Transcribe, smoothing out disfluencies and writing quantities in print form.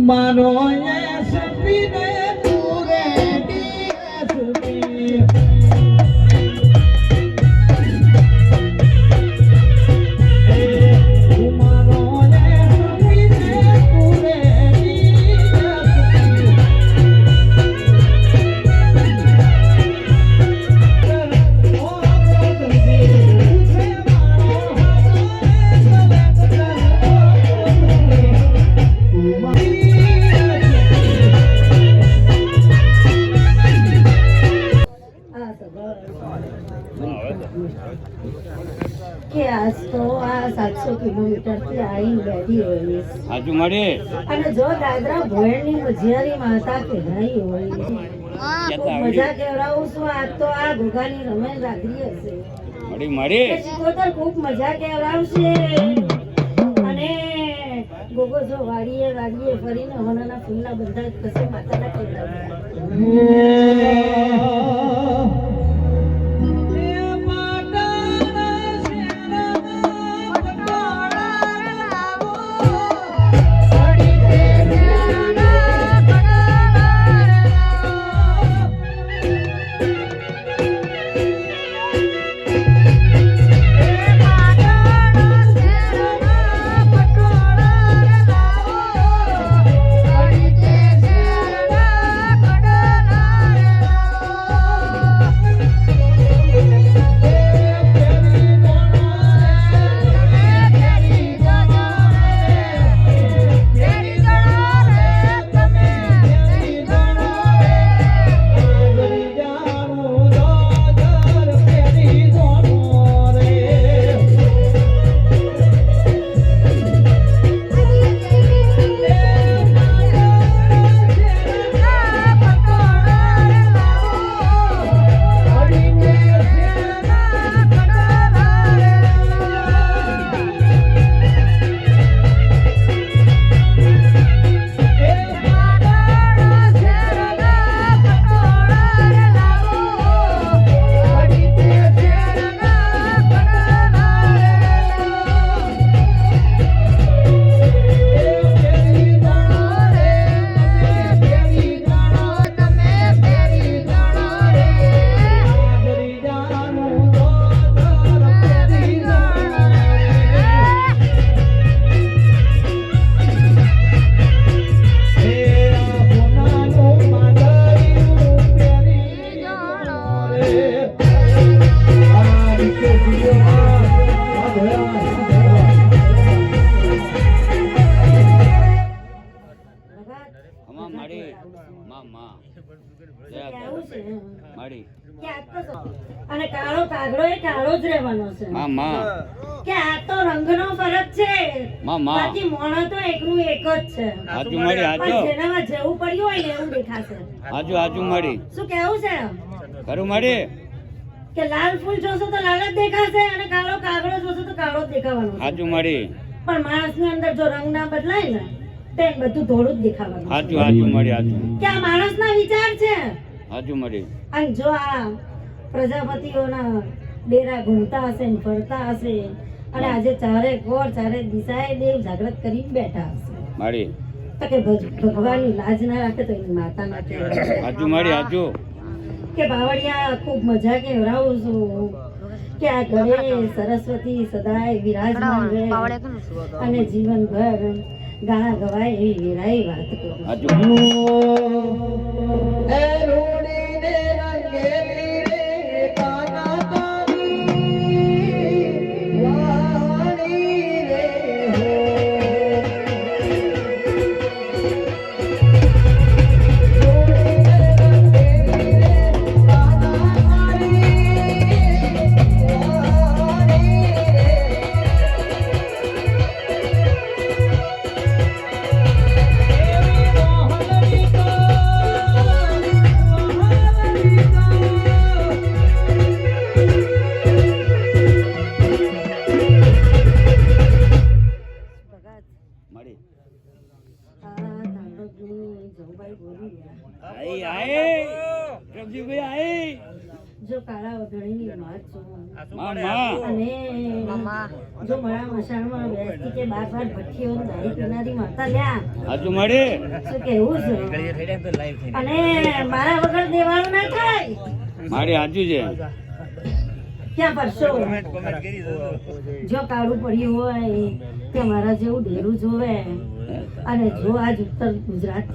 મારો સપીને પૂરે કે આજ તો આ 700 કિલોમીટર થી આઈ બેઠી હોય આજુ મળે અને જો દાદરા ભોયણની મજિયારી માતા કહેવાઈ હોય મજા કેવરાવું છું આજ તો આ ગોગાની રમેણ રાત્રી હશે મળી મળી શિકોતર ખૂબ મજા કેવરાવશે અને ગોગો જો વાડીએ વાડીએ ફરીને હોનાના ફૂલના બંધા કશે માતાના કેવરાવ્યા અને કાળો કાગડો એ કાળો જ રહેવાનો છે કે આ તો રંગનો ફરક છે બાકી મોણો તો એકનું એક જ છે જેનામાં જેવું પડ્યું હોય ને એવું દેખાશે શું કેવું છે ખરું મળી કે લાલ ફૂલ જોશો તો લાલ જ દેખાશે અને કાળો કાગડો જોશો તો કાળો જ દેખાવાનો હાજુ મળી પણ માણસની અંદર જો રંગ ના બદલાય ને તો બધું થોડું જ દેખાવાનું હાજુ મળી કે આ માણસના વિચાર છે હાજુ મળી અને જો આ પ્રજાપતિઓના ડેરા ઘૂમતા હશે ને ફરતા હશે અને આજે ચારે કોર ચારે દિશાએ દેવ જાગૃત કરી બેઠા હશે મારી તો કે ભગવાનની લાજ ના રાખે તો એની માતા ના કે હાજુ મારી હાજુ કે બાવળિયા ખૂબ મજા કેવરાવું છું કે આ ઘરે સરસ્વતી સદાય વિરાજમાન રહે અને જીવનભર ગાણા ગવાય એવી વેરાઈ વાત કરું હાજુ ભાઈ બોલી રહ્યા. આઈ આઈ પ્રભુભાઈ આઈ જો કાળા વઘણીની વાત છું મામા અને જો મારા મસાણમાં બેસતી કે બાર ભઠ્ઠીઓ દારી કિનારી માતા લ્યા હાચું મળી શું કેવું છે અને મારા વગર દેવાનું ના થાય મારી હાચું છે ક્યાં પરસો જો કાળું પડ્યું હોય કે મારા જેવું ડેરું જોવે અને જો આજ ઉત્તર ગુજરાતથી